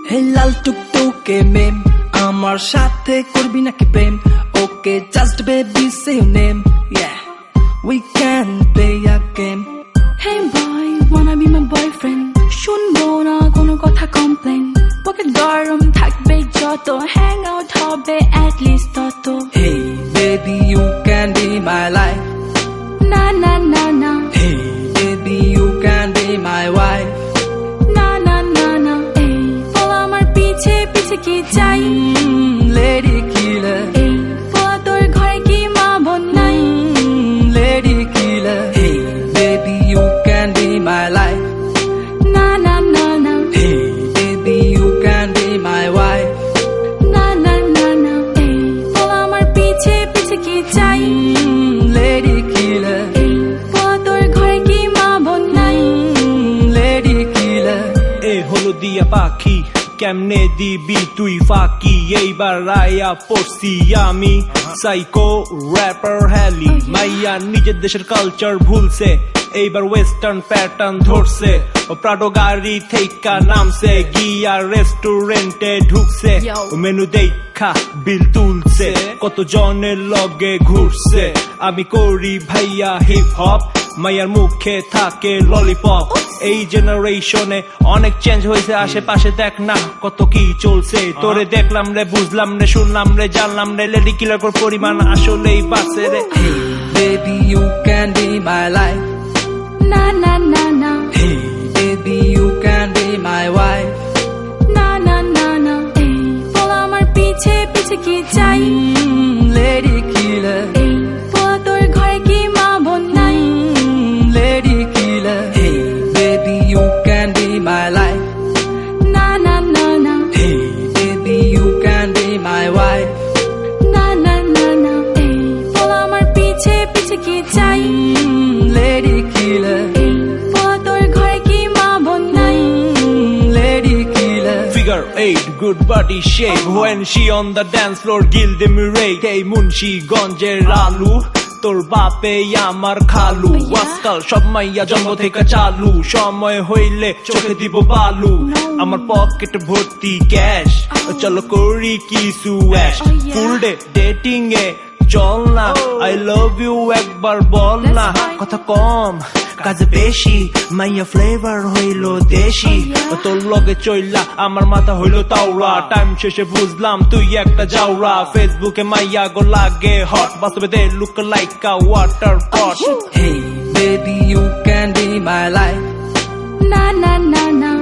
হে লাল টুকটুকে মেম, আমার সাথে করবি নাকি প্রেম? Okay just baby say your name, yeah we can play a game. Hey boy, wanna be my boyfriend? শুনবো না কোনো কথা কমপ্লেন, পকেট গরম থাকবে যত, হ্যাং আউট হবে at least তত। Hey baby you can be my life, না না না না, hey baby you can be my wife. না না না না, এই বল আমার পিছে পিছে কি চাই? Lady killer, এই বল তোর ঘরে কি মা বোন নাই? lady killer. Hey baby you can be my life, না না না না, hey baby you can be my wife. না না না না, এই বল আমার পিছে পিছে কি চাই? Lady killer, এই বল তোর ঘরে কি মা বোন নাই? lady killer. এ হলো দিয়া পাখি, কেমনে দিবি তুই ফাঁকি? এইবার রায়া পড়ছি আমি, সাইকো র্যাপার হ্যালি। মাইয়া নিজের দেশের কালচার ভুলছে, এইবার ওয়েস্টার্ন প্যাটার্ন ধরছে। ও প্রাডো গাড়ি থেইকা নামছে, গিয়া রেস্টুরেন্টে ঢুকছে। ও মেনু দেখা বিল তুলছে, কত জনের লগে ঘুরছে। আমি করি ভাইয়া হিপ হপ, মাইয়ার মুখে থাকে ললিপপ। এই জেনারেশনে অনেক চেঞ্জ হয়েছে, আশেপাশে দেখ না কত কি চলছে। তোরে দেখলাম রে, বুঝলাম রে, শুনলাম রে, জানলাম রে, লেডি কিলার পরিমাণ আসলেই বাড়ছে রে। Hey baby you can be my life, না না না না, hey baby you can be my wife. না না না না, এই বল আমার পিছে পিছে কি চাই? Lady killer, এই বল তোর ঘরে কি মা বোন নাই? lady killer. Hey baby you can be my life, না না না না, hey baby you can be my wife. না না না না, এই বল আমার পিছে পিছে কি চাই? Lady killer, এই বল তোর ঘরে কি মা বোন নাই? lady killer. Figure 8, good body shape. When she on the dance floor, gilde mirate. Hey Munshi গঞ্জের আলু, তোর বাপে আমার খালু। আজকাল সব মাইয়া জন্ম থেকে চালু, সময় হইলে চোখে দিব বালু। আমার পকেট ভর্তি ক্যাশ, চলো করি কিছু অ্যাশ। ফুল ডে ডেটিং এ চল না, আই লাভ ইউ একবার বল না। কথা কম কাজে বেশি, মাইয়া ফ্লেভার হইল দেশি। তোর লগে চইলা আমার মাথা হইল তাওড়া, টাইম শেষে বুঝলাম তুই একটা জাউরা। ফেসবুকে মাইয়া গো লাগে হট, বাস্তবে they look like a water pot. Hey baby you can be my life, না না না না,